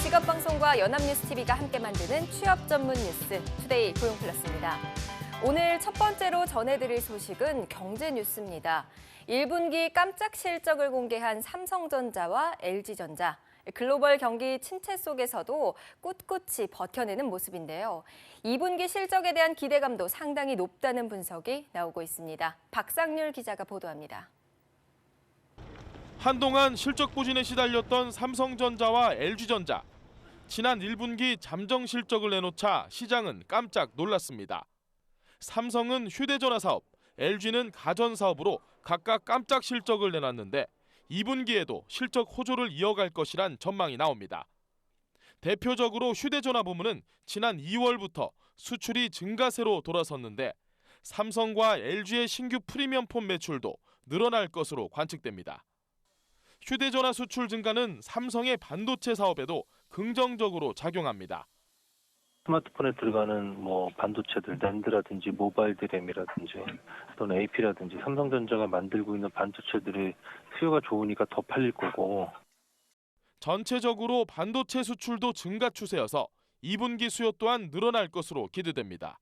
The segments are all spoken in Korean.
직업방송과 연합뉴스TV가 함께 만드는 취업 전문 뉴스 투데이 고용플러스입니다. 오늘 첫 번째로 전해드릴 소식은 경제 뉴스입니다. 1분기 깜짝 실적을 공개한 삼성전자와 LG전자. 글로벌 경기 침체 속에서도 꿋꿋이 버텨내는 모습인데요. 2분기 실적에 대한 기대감도 상당히 높다는 분석이 나오고 있습니다. 박상률 기자가 보도합니다. 한동안 실적 부진에 시달렸던 삼성전자와 LG전자. 지난 1분기 잠정 실적을 내놓자 시장은 깜짝 놀랐습니다. 삼성은 휴대전화 사업, LG는 가전 사업으로 각각 깜짝 실적을 내놨는데 2분기에도 실적 호조를 이어갈 것이란 전망이 나옵니다. 대표적으로 휴대전화 부문은 지난 2월부터 수출이 증가세로 돌아섰는데 삼성과 LG의 신규 프리미엄폰 매출도 늘어날 것으로 관측됩니다. 휴대전화 수출 증가는 삼성의 반도체 사업에도 긍정적으로 작용합니다. 스마트폰에 들어가는 반도체들, 낸드라든지 모바일 드램이라든지 또는 AP라든지 삼성전자가 만들고 있는 반도체들이 수요가 좋으니까 더 팔릴 거고. 전체적으로 반도체 수출도 증가 추세여서 2분기 수요 또한 늘어날 것으로 기대됩니다.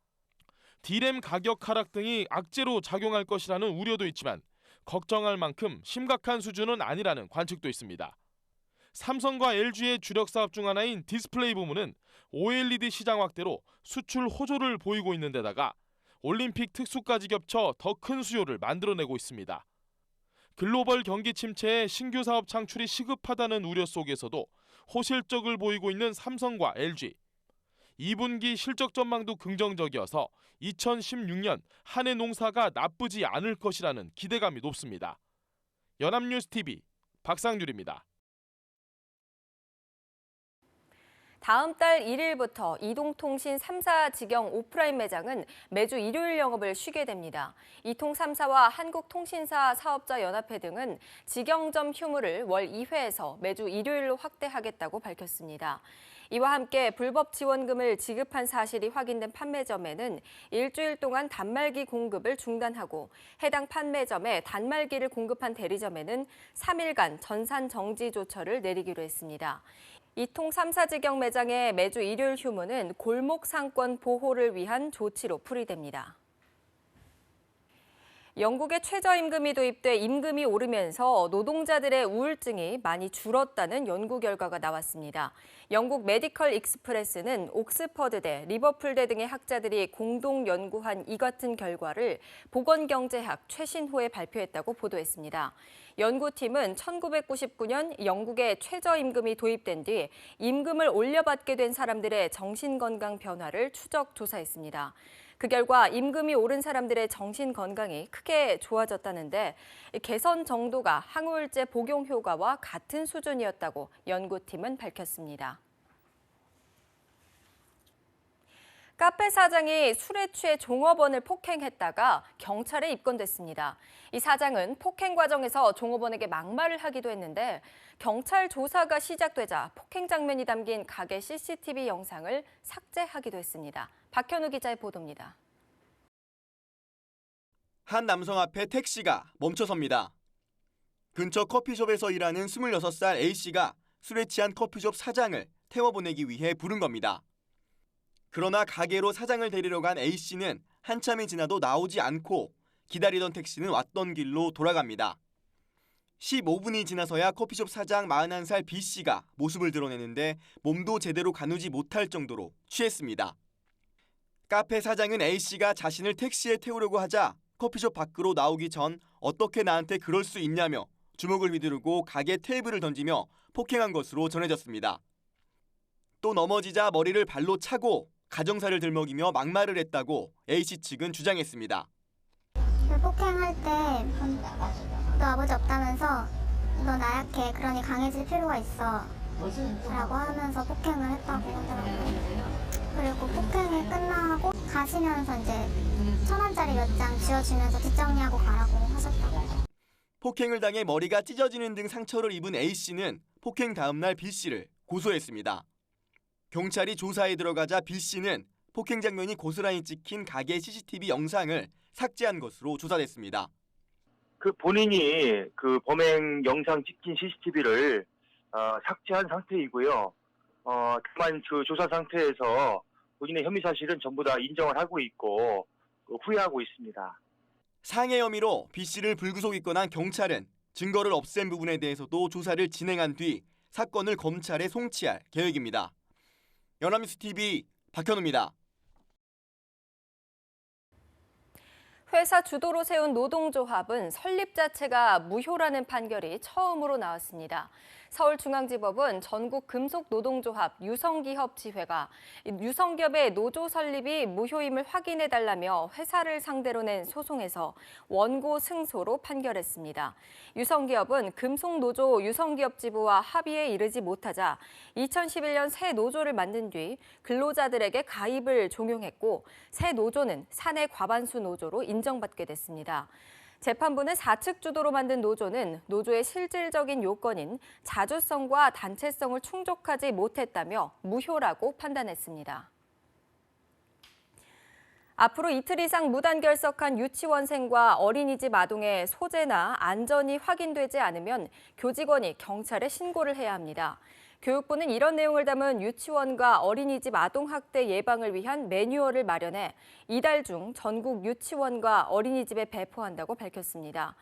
D램 가격 하락 등이 악재로 작용할 것이라는 우려도 있지만 걱정할 만큼 심각한 수준은 아니라는 관측도 있습니다. 삼성과 LG의 주력 사업 중 하나인 디스플레이 부문은 OLED 시장 확대로 수출 호조를 보이고 있는 데다가 올림픽 특수까지 겹쳐 더 큰 수요를 만들어내고 있습니다. 글로벌 경기 침체에 신규 사업 창출이 시급하다는 우려 속에서도 호실적을 보이고 있는 삼성과 LG. 2분기 실적 전망도 긍정적이어서 2016년 한 해 농사가 나쁘지 않을 것이라는 기대감이 높습니다. 연합뉴스TV 박상률입니다. 다음 달 1일부터 이동통신 3사 직영 오프라인 매장은 매주 일요일 영업을 쉬게 됩니다. 이통 3사와 한국통신사 사업자연합회 등은 직영점 휴무를 월 2회에서 매주 일요일로 확대하겠다고 밝혔습니다. 이와 함께 불법 지원금을 지급한 사실이 확인된 판매점에는 일주일 동안 단말기 공급을 중단하고 해당 판매점에 단말기를 공급한 대리점에는 3일간 전산 정지 조처를 내리기로 했습니다. 이통 3사 직영 매장의 매주 일요일 휴무는 골목 상권 보호를 위한 조치로 풀이됩니다. 영국에 최저임금이 도입돼 임금이 오르면서 노동자들의 우울증이 많이 줄었다는 연구 결과가 나왔습니다. 영국 메디컬 익스프레스는 옥스퍼드대, 리버풀대 등의 학자들이 공동 연구한 이 같은 결과를 보건경제학 최신호에 발표했다고 보도했습니다. 연구팀은 1999년 영국에 최저임금이 도입된 뒤 임금을 올려받게 된 사람들의 정신건강 변화를 추적 조사했습니다. 그 결과 임금이 오른 사람들의 정신건강이 크게 좋아졌다는데 개선 정도가 항우울제 복용 효과와 같은 수준이었다고 연구팀은 밝혔습니다. 카페 사장이 술에 취해 종업원을 폭행했다가 경찰에 입건됐습니다. 이 사장은 폭행 과정에서 종업원에게 막말을 하기도 했는데 경찰 조사가 시작되자 폭행 장면이 담긴 가게 CCTV 영상을 삭제하기도 했습니다. 박현우 기자의 보도입니다. 한 남성 앞에 택시가 멈춰섭니다. 근처 커피숍에서 일하는 26살 A씨가 술에 취한 커피숍 사장을 태워보내기 위해 부른 겁니다. 그러나 가게로 사장을 데리러 간 A씨는 한참이 지나도 나오지 않고 기다리던 택시는 왔던 길로 돌아갑니다. 15분이 지나서야 커피숍 사장 41살 B씨가 모습을 드러내는데 몸도 제대로 가누지 못할 정도로 취했습니다. 카페 사장은 A씨가 자신을 택시에 태우려고 하자 커피숍 밖으로 나오기 전 어떻게 나한테 그럴 수 있냐며 주먹을 휘두르고 가게 테이블을 던지며 폭행한 것으로 전해졌습니다. 또 넘어지자 머리를 발로 차고 가정사를 들먹이며 막말을 했다고 A씨 측은 주장했습니다. 폭행할 때 너 아버지 없다면서 너 나약해 그러니 강해질 필요가 있어 라고 하면서 폭행을 했다고 하더라고요. 그리고 폭행이 끝나고 가시면서 이제 1,000원짜리 몇 장 쥐어주면서 뒷정리하고 가라고 하셨다고. 폭행을 당해 머리가 찢어지는 등 상처를 입은 A씨는 폭행 다음 날 B씨를 고소했습니다. 경찰이 조사에 들어가자 B씨는 폭행 장면이 고스란히 찍힌 가게 CCTV 영상을 삭제한 것으로 조사됐습니다. 본인이 범행 영상 찍힌 CCTV를 삭제한 상태이고요. 다만 그 조사 상태에서 본인의 혐의 사실은 전부 다 인정을 하고 있고 후회하고 있습니다. 상해 혐의로 B 씨를 불구속 입건한 경찰은 증거를 없앤 부분에 대해서도 조사를 진행한 뒤 사건을 검찰에 송치할 계획입니다. 연합뉴스 TV 박현우입니다. 회사 주도로 세운 노동조합은 설립 자체가 무효라는 판결이 처음으로 나왔습니다. 서울중앙지법은 전국 금속노동조합 유성기업지회가 유성기업의 노조 설립이 무효임을 확인해달라며 회사를 상대로 낸 소송에서 원고 승소로 판결했습니다. 유성기업은 금속노조 유성기업지부와 합의에 이르지 못하자 2011년 새 노조를 만든 뒤 근로자들에게 가입을 종용했고 새 노조는 사내 과반수 노조로 인정받게 됐습니다. 재판부는 사측 주도로 만든 노조는 노조의 실질적인 요건인 자주성과 단체성을 충족하지 못했다며 무효라고 판단했습니다. 앞으로 이틀 이상 무단 결석한 유치원생과 어린이집 아동의 소재나 안전이 확인되지 않으면 교직원이 경찰에 신고를 해야 합니다. 교육부는 이런 내용을 담은 유치원과 어린이집 아동학대 예방을 위한 매뉴얼을 마련해 이달 중 전국 유치원과 어린이집에 배포한다고 밝혔습니다.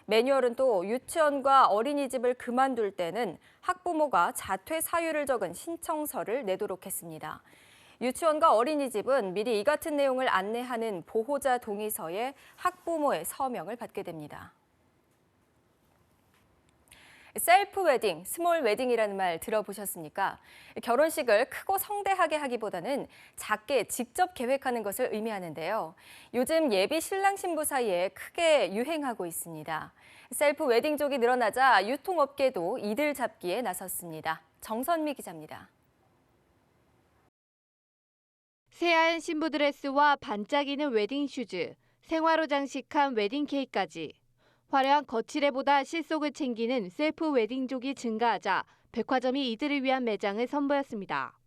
매뉴얼은 또 유치원과 어린이집을 그만둘 때는 학부모가 자퇴 사유를 적은 신청서를 내도록 했습니다. 유치원과 어린이집은 미리 이 같은 내용을 안내하는 보호자 동의서에 학부모의 서명을 받게 됩니다. 셀프 웨딩, 스몰 웨딩이라는 말 들어보셨습니까? 결혼식을 크고 성대하게 하기보다는 작게 직접 계획하는 것을 의미하는데요. 요즘 예비 신랑 신부 사이에 크게 유행하고 있습니다. 셀프 웨딩족이 늘어나자 유통업계도 이들 잡기에 나섰습니다. 정선미 기자입니다. 새하얀 신부 드레스와 반짝이는 웨딩 슈즈, 생화로 장식한 웨딩 케이크까지. 화려한 거칠애보다 실속을 챙기는 셀프 웨딩족이 증가하자 백화점이 이들을 위한 매장을 선보였습니다.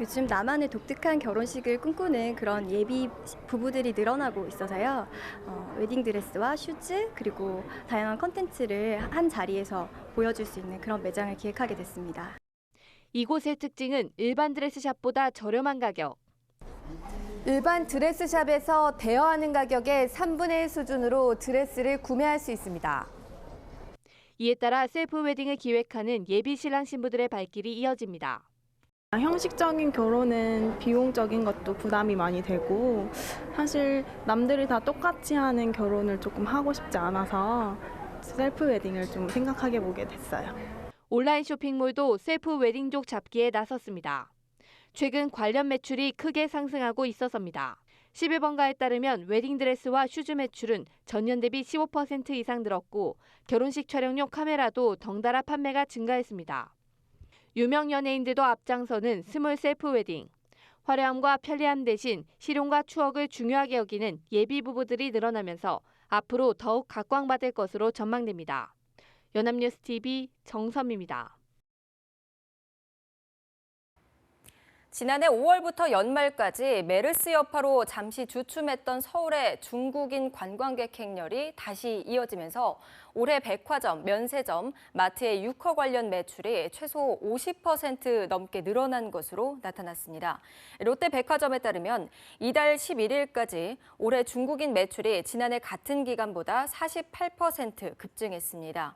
요즘 나만의 독특한 결혼식을 꿈꾸는 그런 예비 부부들이 늘어나고 있어서요. 웨딩드레스와 슈즈 그리고 다양한 컨텐츠를 한 자리에서 보여줄 수 있는 그런 매장을 기획하게 됐습니다. 이곳의 특징은 일반 드레스샵보다 저렴한 가격. 일반 드레스샵에서 대여하는 가격의 3분의 1 수준으로 드레스를 구매할 수 있습니다. 이에 따라 셀프 웨딩을 기획하는 예비 신랑 신부들의 발길이 이어집니다. 형식적인 결혼은 비용적인 것도 부담이 많이 되고 사실 남들이 다 똑같이 하는 결혼을 조금 하고 싶지 않아서 셀프 웨딩을 좀 생각하게 보게 됐어요. 온라인 쇼핑몰도 셀프 웨딩족 잡기에 나섰습니다. 최근 관련 매출이 크게 상승하고 있어서입니다. 11번가에 따르면 웨딩드레스와 슈즈 매출은 전년 대비 15% 이상 늘었고 결혼식 촬영용 카메라도 덩달아 판매가 증가했습니다. 유명 연예인들도 앞장서는 스몰 셀프 웨딩. 화려함과 편리함 대신 실용과 추억을 중요하게 여기는 예비 부부들이 늘어나면서 앞으로 더욱 각광받을 것으로 전망됩니다. 연합뉴스 TV 정선미입니다. 지난해 5월부터 연말까지 메르스 여파로 잠시 주춤했던 서울의 중국인 관광객 행렬이 다시 이어지면서 올해 백화점, 면세점, 마트의 유커 관련 매출이 최소 50% 넘게 늘어난 것으로 나타났습니다. 롯데백화점에 따르면 이달 11일까지 올해 중국인 매출이 지난해 같은 기간보다 48% 급증했습니다.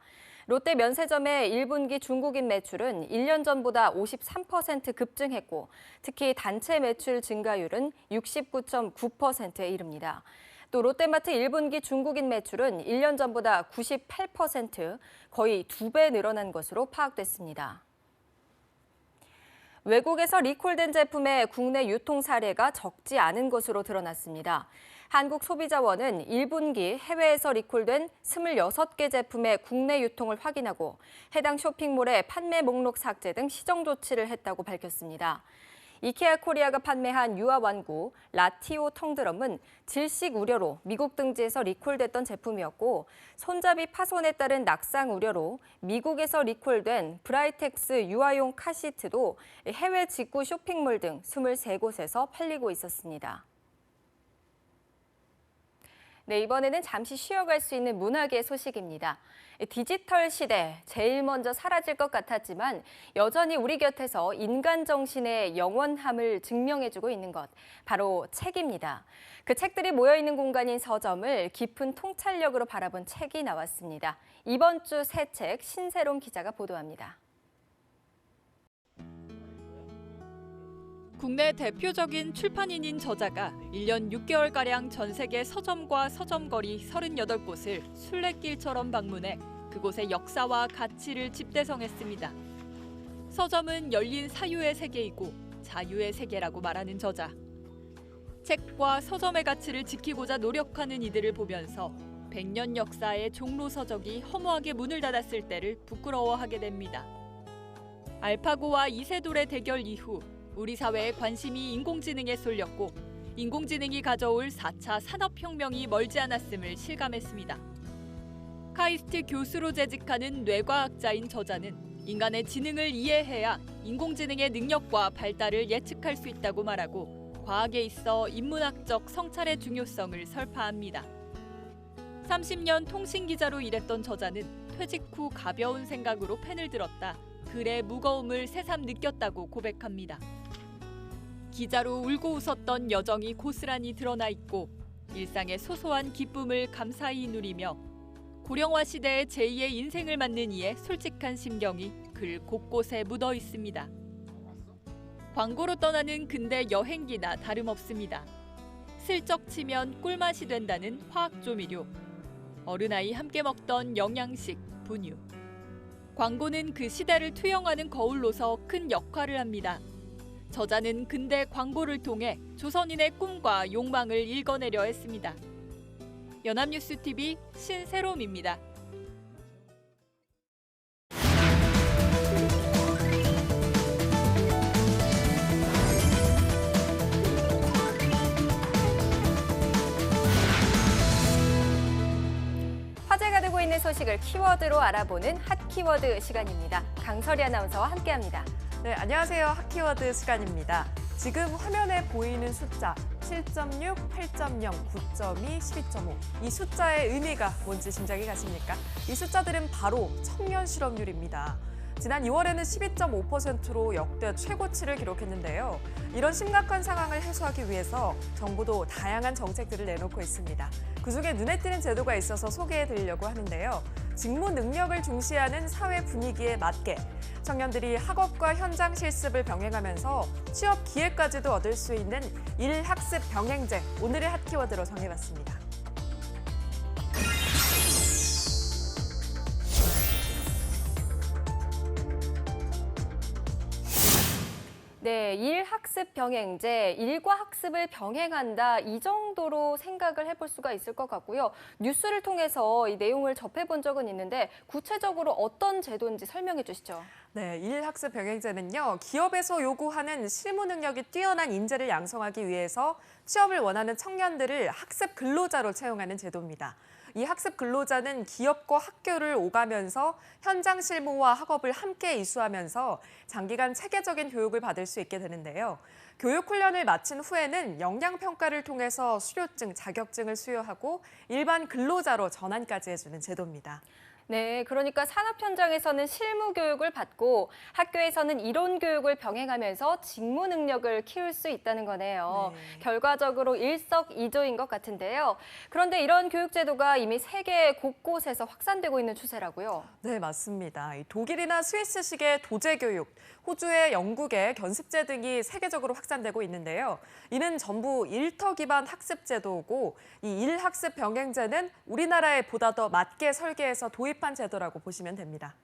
롯데 면세점의 1분기 중국인 매출은 1년 전보다 53% 급증했고 특히 단체 매출 증가율은 69.9%에 이릅니다. 또 롯데마트 1분기 중국인 매출은 1년 전보다 98%, 거의 2배 늘어난 것으로 파악됐습니다. 외국에서 리콜된 제품의 국내 유통 사례가 적지 않은 것으로 드러났습니다. 한국소비자원은 1분기 해외에서 리콜된 26개 제품의 국내 유통을 확인하고 해당 쇼핑몰의 판매 목록 삭제 등 시정 조치를 했다고 밝혔습니다. 이케아 코리아가 판매한 유아 완구 라티오 통드럼은 질식 우려로 미국 등지에서 리콜됐던 제품이었고 손잡이 파손에 따른 낙상 우려로 미국에서 리콜된 브라이텍스 유아용 카시트도 해외 직구 쇼핑몰 등 23곳에서 팔리고 있었습니다. 네, 이번에는 잠시 쉬어갈 수 있는 문학의 소식입니다. 디지털 시대, 제일 먼저 사라질 것 같았지만 여전히 우리 곁에서 인간 정신의 영원함을 증명해주고 있는 것, 바로 책입니다. 그 책들이 모여있는 공간인 서점을 깊은 통찰력으로 바라본 책이 나왔습니다. 이번 주 새 책 신세롬 기자가 보도합니다. 국내 대표적인 출판인인 저자가 1년 6개월가량 전 세계 서점과 서점거리 38곳을 순례길처럼 방문해 그곳의 역사와 가치를 집대성했습니다. 서점은 열린 사유의 세계이고 자유의 세계라고 말하는 저자. 책과 서점의 가치를 지키고자 노력하는 이들을 보면서 100년 역사의 종로서적이 허무하게 문을 닫았을 때를 부끄러워하게 됩니다. 알파고와 이세돌의 대결 이후 우리 사회의 관심이 인공지능에 쏠렸고 인공지능이 가져올 4차 산업혁명이 멀지 않았음을 실감했습니다. 카이스트 교수로 재직하는 뇌과학자인 저자는 인간의 지능을 이해해야 인공지능의 능력과 발달을 예측할 수 있다고 말하고 과학에 있어 인문학적 성찰의 중요성을 설파합니다. 30년 통신기자로 일했던 저자는 퇴직 후 가벼운 생각으로 펜을 들었다. 글의 무거움을 새삼 느꼈다고 고백합니다. 기자로 울고 웃었던 여정이 고스란히 드러나 있고 일상의 소소한 기쁨을 감사히 누리며 고령화 시대의 제2의 인생을 맞는 이의 솔직한 심경이 글 곳곳에 묻어 있습니다. 광고로 떠나는 근대 여행기나 다름없습니다. 슬쩍 치면 꿀맛이 된다는 화학조미료, 어른아이 함께 먹던 영양식, 분유. 광고는 그 시대를 투영하는 거울로서 큰 역할을 합니다. 저자는 근대 광고를 통해 조선인의 꿈과 욕망을 읽어내려 했습니다. 연합뉴스TV 신세롬입니다. 화제가 되고 있는 소식을 키워드로 알아보는 핫키워드 시간입니다. 강설이 아나운서와 함께합니다. 네, 안녕하세요. 핫키워드 시간입니다. 지금 화면에 보이는 숫자 7.6, 8.0, 9.2, 12.5. 이 숫자의 의미가 뭔지 짐작이 가십니까? 이 숫자들은 바로 청년 실업률입니다. 지난 2월에는 12.5%로 역대 최고치를 기록했는데요. 이런 심각한 상황을 해소하기 위해서 정부도 다양한 정책들을 내놓고 있습니다. 그중에 눈에 띄는 제도가 있어서 소개해드리려고 하는데요. 직무 능력을 중시하는 사회 분위기에 맞게 청년들이 학업과 현장 실습을 병행하면서 취업 기회까지도 얻을 수 있는 일학습 병행제, 오늘의 핫키워드로 정해봤습니다. 네, 일학습 병행제, 일과 학습을 병행한다, 이 정도로 생각을 해볼 수가 있을 것 같고요. 뉴스를 통해서 이 내용을 접해본 적은 있는데 구체적으로 어떤 제도인지 설명해 주시죠. 네, 일학습 병행제는요, 기업에서 요구하는 실무 능력이 뛰어난 인재를 양성하기 위해서 취업을 원하는 청년들을 학습 근로자로 채용하는 제도입니다. 이 학습 근로자는 기업과 학교를 오가면서 현장 실무와 학업을 함께 이수하면서 장기간 체계적인 교육을 받을 수 있게 되는데요. 교육 훈련을 마친 후에는 역량평가를 통해서 수료증, 자격증을 수여하고 일반 근로자로 전환까지 해주는 제도입니다. 네, 그러니까 산업 현장에서는 실무 교육을 받고 학교에서는 이론 교육을 병행하면서 직무 능력을 키울 수 있다는 거네요. 네. 결과적으로 일석이조인 것 같은데요. 그런데 이런 교육 제도가 이미 세계 곳곳에서 확산되고 있는 추세라고요? 네, 맞습니다. 독일이나 스위스식의 도제교육, 호주의 영국의 견습제 등이 세계적으로 확산되고 있는데요. 이는 전부 일터 기반 학습 제도고 이 일학습 병행제는 우리나라에 보다 더 맞게 설계해서 도입한 제도라고 보시면 됩니다.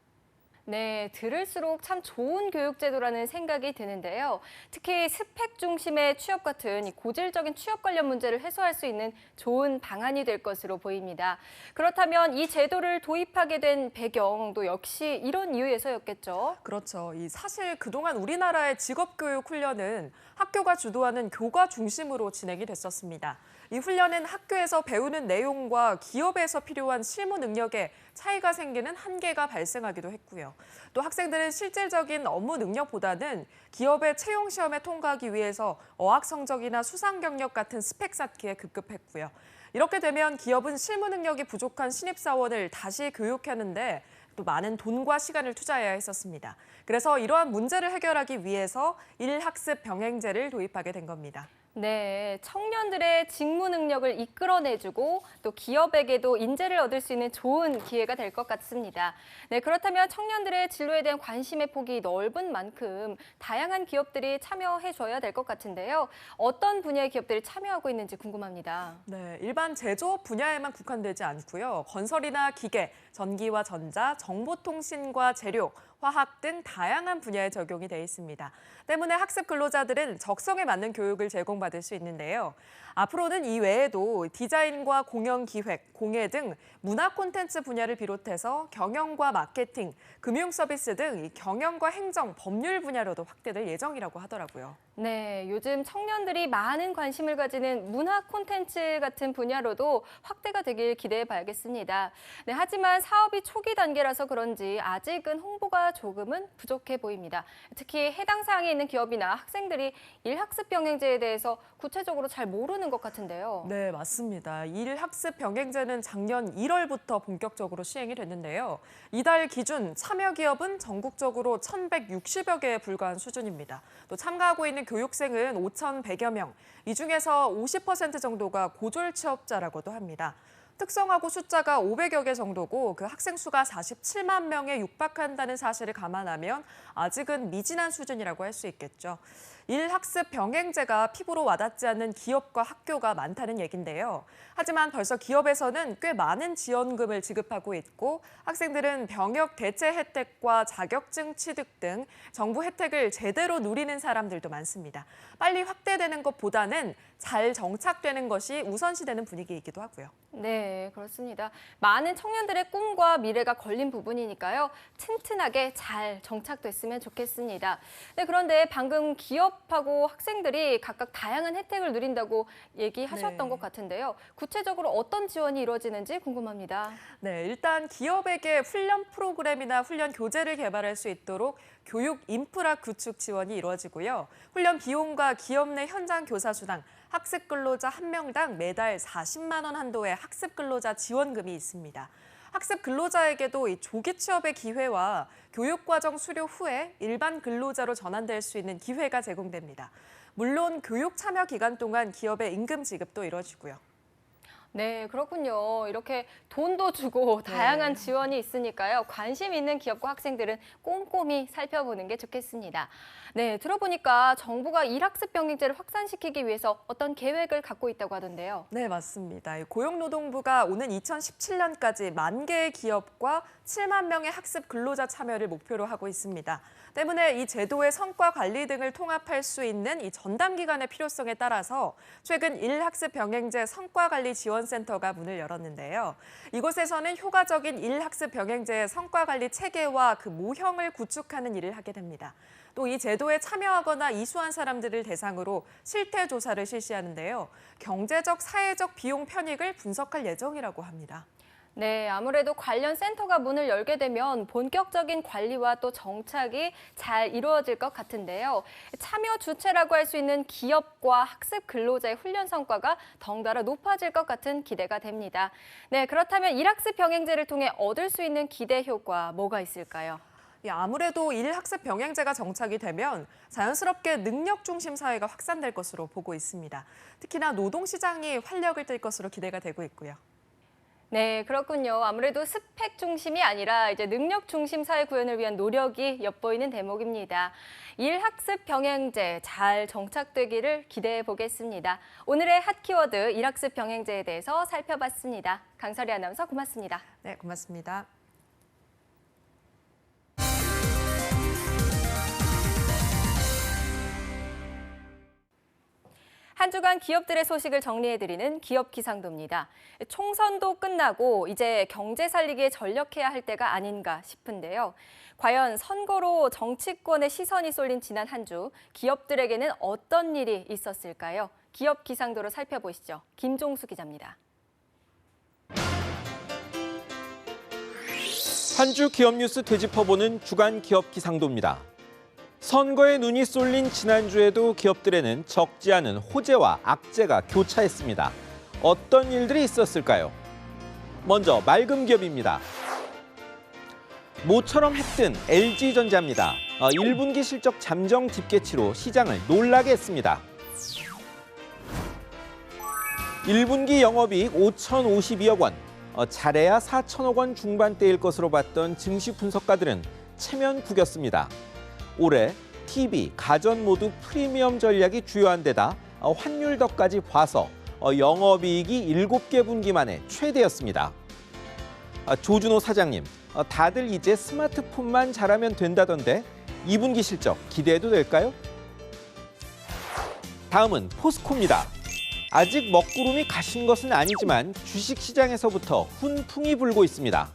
네, 들을수록 참 좋은 교육제도라는 생각이 드는데요. 특히 스펙 중심의 취업 같은 이 고질적인 취업 관련 문제를 해소할 수 있는 좋은 방안이 될 것으로 보입니다. 그렇다면 이 제도를 도입하게 된 배경도 역시 이런 이유에서였겠죠? 그렇죠. 사실 그동안 우리나라의 직업교육 훈련은 학교가 주도하는 교과 중심으로 진행이 됐었습니다. 이 훈련은 학교에서 배우는 내용과 기업에서 필요한 실무 능력에 차이가 생기는 한계가 발생하기도 했고요. 또 학생들은 실질적인 업무 능력보다는 기업의 채용 시험에 통과하기 위해서 어학 성적이나 수상 경력 같은 스펙 쌓기에 급급했고요. 이렇게 되면 기업은 실무 능력이 부족한 신입사원을 다시 교육하는데 또 많은 돈과 시간을 투자해야 했었습니다. 그래서 이러한 문제를 해결하기 위해서 일학습 병행제를 도입하게 된 겁니다. 네, 청년들의 직무 능력을 이끌어내주고 또 기업에게도 인재를 얻을 수 있는 좋은 기회가 될 것 같습니다. 네, 그렇다면 청년들의 진로에 대한 관심의 폭이 넓은 만큼 다양한 기업들이 참여해줘야 될 것 같은데요. 어떤 분야의 기업들이 참여하고 있는지 궁금합니다. 네, 일반 제조업 분야에만 국한되지 않고요. 건설이나 기계, 전기와 전자, 정보통신과 재료, 화학 등 다양한 분야에 적용이 돼 있습니다. 때문에 학습 근로자들은 적성에 맞는 교육을 제공받을 수 있는데요. 앞으로는 이 외에도 디자인과 공연 기획, 공예 등 문화 콘텐츠 분야를 비롯해서 경영과 마케팅, 금융 서비스 등 경영과 행정, 법률 분야로도 확대될 예정이라고 하더라고요. 네, 요즘 청년들이 많은 관심을 가지는 문화 콘텐츠 같은 분야로도 확대가 되길 기대해 봐야겠습니다. 네, 하지만 사업이 초기 단계라서 그런지 아직은 홍보가 조금은 부족해 보입니다. 특히 해당 사항에 있는 기업이나 학생들이 일학습 병행제에 대해서 구체적으로 잘 모르는 것 같은데요. 네, 맞습니다. 일학습 병행제는 작년 1월부터 본격적으로 시행이 됐는데요. 이달 기준 참여 기업은 전국적으로 1,160여 개에 불과한 수준입니다. 또 참가하고 있는 교육생은 5,100여 명, 이 중에서 50% 정도가 고졸 취업자라고도 합니다. 특성화고 숫자가 500여 개 정도고 그 학생 수가 47만 명에 육박한다는 사실을 감안하면 아직은 미진한 수준이라고 할 수 있겠죠. 일학습 병행제가 피부로 와닿지 않는 기업과 학교가 많다는 얘긴데요. 하지만 벌써 기업에서는 꽤 많은 지원금을 지급하고 있고 학생들은 병역 대체 혜택과 자격증 취득 등 정부 혜택을 제대로 누리는 사람들도 많습니다. 빨리 확대되는 것보다는 잘 정착되는 것이 우선시되는 분위기이기도 하고요. 네, 그렇습니다. 많은 청년들의 꿈과 미래가 걸린 부분이니까요. 튼튼하게 잘 정착됐으면 좋겠습니다. 네, 그런데 방금 기업하고 학생들이 각각 다양한 혜택을 누린다고 얘기하셨던 것 같은데요. 구체적으로 어떤 지원이 이루어지는지 궁금합니다. 네, 일단 기업에게 훈련 프로그램이나 훈련 교재를 개발할 수 있도록 교육 인프라 구축 지원이 이루어지고요. 훈련 비용과 기업 내 현장 교사 수당, 학습 근로자 1명당 매달 40만 원 한도의 학습 근로자 지원금이 있습니다. 학습 근로자에게도 이 조기 취업의 기회와 교육과정 수료 후에 일반 근로자로 전환될 수 있는 기회가 제공됩니다. 물론 교육 참여 기간 동안 기업의 임금 지급도 이루어지고요. 네, 그렇군요. 이렇게 돈도 주고 다양한 지원이 있으니까요. 관심 있는 기업과 학생들은 꼼꼼히 살펴보는 게 좋겠습니다. 네, 들어보니까 정부가 일학습 병행제를 확산시키기 위해서 어떤 계획을 갖고 있다고 하던데요. 네, 맞습니다. 고용노동부가 오는 2017년까지 1만 개의 기업과 7만 명의 학습 근로자 참여를 목표로 하고 있습니다. 때문에 이 제도의 성과 관리 등을 통합할 수 있는 이 전담 기관의 필요성에 따라서 최근 일학습 병행제 성과 관리 지원센터가 문을 열었는데요. 이곳에서는 효과적인 일학습 병행제의 성과 관리 체계와 그 모형을 구축하는 일을 하게 됩니다. 또 이 제도에 참여하거나 이수한 사람들을 대상으로 실태 조사를 실시하는데요. 경제적, 사회적 비용 편익을 분석할 예정이라고 합니다. 네, 아무래도 관련 센터가 문을 열게 되면 본격적인 관리와 또 정착이 잘 이루어질 것 같은데요. 참여 주체라고 할 수 있는 기업과 학습 근로자의 훈련 성과가 덩달아 높아질 것 같은 기대가 됩니다. 네, 그렇다면 일학습 병행제를 통해 얻을 수 있는 기대 효과 뭐가 있을까요? 아무래도 일학습 병행제가 정착이 되면 자연스럽게 능력 중심 사회가 확산될 것으로 보고 있습니다. 특히나 노동시장이 활력을 띨 것으로 기대가 되고 있고요. 네, 그렇군요. 아무래도 스펙 중심이 아니라 이제 능력 중심 사회 구현을 위한 노력이 엿보이는 대목입니다. 일학습 병행제 잘 정착되기를 기대해 보겠습니다. 오늘의 핫 키워드 일학습 병행제에 대해서 살펴봤습니다. 강설희 아나운서 고맙습니다. 네, 고맙습니다. 한 주간 기업들의 소식을 정리해드리는 기업 기상도입니다. 총선도 끝나고 이제 경제 살리기에 전력해야 할 때가 아닌가 싶은데요. 과연 선거로 정치권의 시선이 쏠린 지난 한 주, 기업들에게는 어떤 일이 있었을까요? 기업 기상도로 살펴보시죠. 김종수 기자입니다. 한 주 기업 뉴스 되짚어보는 주간 기업 기상도입니다. 선거에 눈이 쏠린 지난주에도 기업들에는 적지 않은 호재와 악재가 교차했습니다. 어떤 일들이 있었을까요? 먼저 맑은 기업입니다. 모처럼 했든 LG전자입니다. 1분기 실적 잠정 집계치로 시장을 놀라게 했습니다. 1분기 영업이익 5,052억 원, 잘해야 4천억 원 중반대일 것으로 봤던 증시 분석가들은 체면 구겼습니다. 올해 TV, 가전 모두 프리미엄 전략이 주요한 데다 환율 덕까지 봐서 영업이익이 7개 분기 만에 최대였습니다. 조준호 사장님, 다들 이제 스마트폰만 잘하면 된다던데 2분기 실적 기대해도 될까요? 다음은 포스코입니다. 아직 먹구름이 가신 것은 아니지만 주식시장에서부터 훈풍이 불고 있습니다.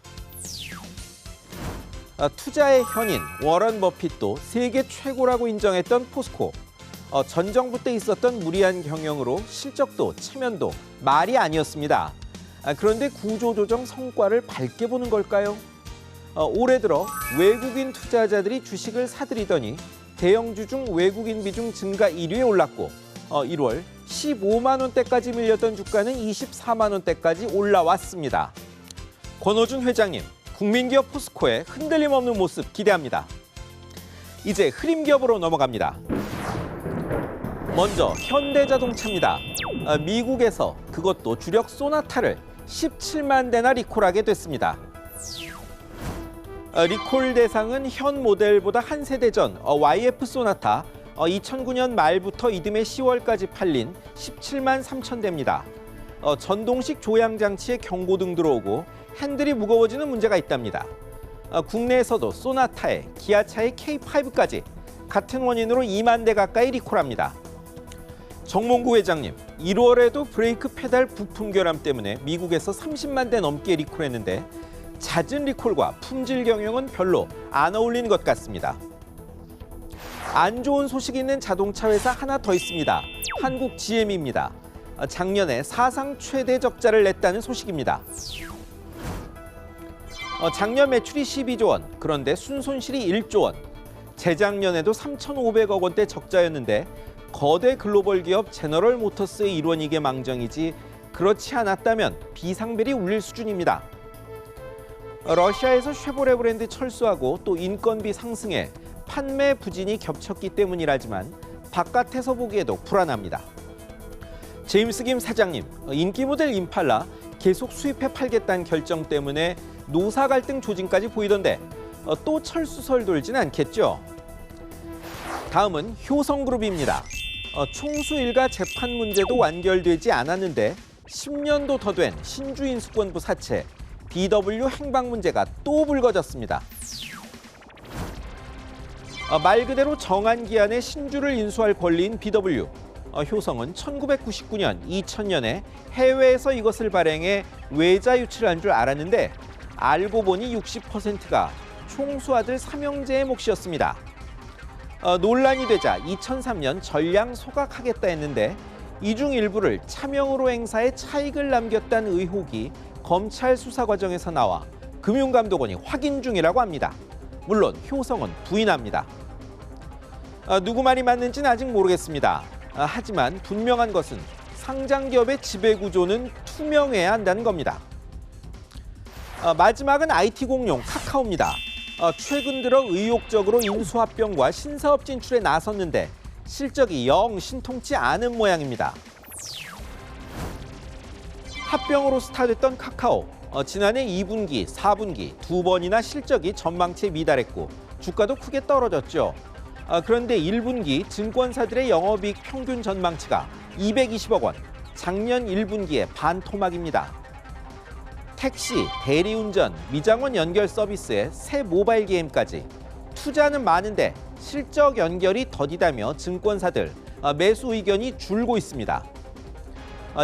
투자의 현인 워런 버핏도 세계 최고라고 인정했던 포스코. 전 정부 때 있었던 무리한 경영으로 실적도 체면도 말이 아니었습니다. 그런데 구조조정 성과를 밝게 보는 걸까요? 올해 들어 외국인 투자자들이 주식을 사들이더니 대형주 중 외국인 비중 증가 1위에 올랐고 1월 15만 원대까지 밀렸던 주가는 24만 원대까지 올라왔습니다. 권호준 회장님, 국민기업 포스코의 흔들림 없는 모습 기대합니다. 이제 흐림기업으로 넘어갑니다. 먼저 현대자동차입니다. 미국에서 그것도 주력 소나타를 17만 대나 리콜하게 됐습니다. 리콜 대상은 현 모델보다 한 세대 전 YF 소나타 2009년 말부터 이듬해 10월까지 팔린 17만 3천 대입니다. 전동식 조향장치에 경고등 들어오고 핸들이 무거워지는 문제가 있답니다. 국내에서도 소나타에 기아차의 K5까지 같은 원인으로 2만 대 가까이 리콜합니다. 정몽구 회장님, 1월에도 브레이크 페달 부품 결함 때문에 미국에서 30만 대 넘게 리콜했는데 잦은 리콜과 품질 경영은 별로 안 어울리는 것 같습니다. 안 좋은 소식이 있는 자동차 회사 하나 더 있습니다. 한국 GM입니다. 작년에 사상 최대 적자를 냈다는 소식입니다. 작년 매출이 12조 원, 그런데 순손실이 1조 원. 재작년에도 3,500억 원대 적자였는데 거대 글로벌 기업 제너럴 모터스의 일원이게 망정이지 그렇지 않았다면 비상벨이 울릴 수준입니다. 러시아에서 쉐보레 브랜드 철수하고 또 인건비 상승에 판매 부진이 겹쳤기 때문이라지만 바깥에서 보기에도 불안합니다. 제임스 김 사장님, 인기 모델 임팔라 계속 수입해 팔겠다는 결정 때문에 노사 갈등 조짐까지 보이던데 또 철수설 돌진 않겠죠? 다음은 효성그룹입니다. 총수 일가 재판 문제도 완결되지 않았는데 10년도 더 된 신주인수권부 사채 BW 행방 문제가 또 불거졌습니다. 말 그대로 정한 기한에 신주를 인수할 권리인 BW. 효성은 1999년, 2000년에 해외에서 이것을 발행해 외자 유치를 줄 알았는데 알고 보니 60%가 총수 아들 삼형제의 몫이었습니다. 논란이 되자 2003년 전량 소각하겠다 했는데 이 중 일부를 차명으로 행사해 차익을 남겼다는 의혹이 검찰 수사 과정에서 나와 금융감독원이 확인 중이라고 합니다. 물론 효성은 부인합니다. 누구 말이 맞는지는 아직 모르겠습니다. 하지만 분명한 것은 상장기업의 지배구조는 투명해야 한다는 겁니다. 마지막은 IT 공룡 카카오입니다. 최근 들어 의욕적으로 인수합병과 신사업 진출에 나섰는데 실적이 영 신통치 않은 모양입니다. 합병으로 스타됐던 카카오, 지난해 2분기, 4분기 두 번이나 실적이 전망치에 미달했고 주가도 크게 떨어졌죠. 그런데 1분기 증권사들의 영업이익 평균 전망치가 220억 원, 작년 1분기에 반토막입니다. 택시, 대리운전, 미장원 연결 서비스에 새 모바일 게임까지 투자는 많은데 실적 연결이 더디다며 증권사들 매수 의견이 줄고 있습니다.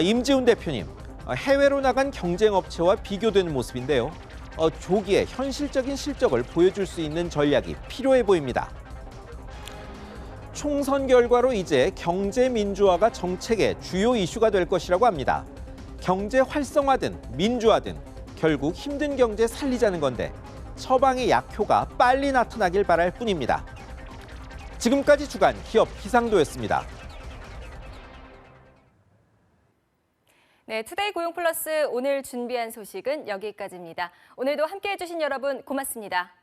임지훈 대표님, 해외로 나간 경쟁업체와 비교되는 모습인데요. 조기에 현실적인 실적을 보여줄 수 있는 전략이 필요해 보입니다. 총선 결과로 이제 경제 민주화가 정책의 주요 이슈가 될 것이라고 합니다. 경제 활성화든 민주화든 결국 힘든 경제 살리자는 건데 처방의 약효가 빨리 나타나길 바랄 뿐입니다. 지금까지 주간 기업 기상도였습니다. 네, 투데이 고용 플러스 오늘 준비한 소식은 여기까지입니다. 오늘도 함께해 주신 여러분 고맙습니다.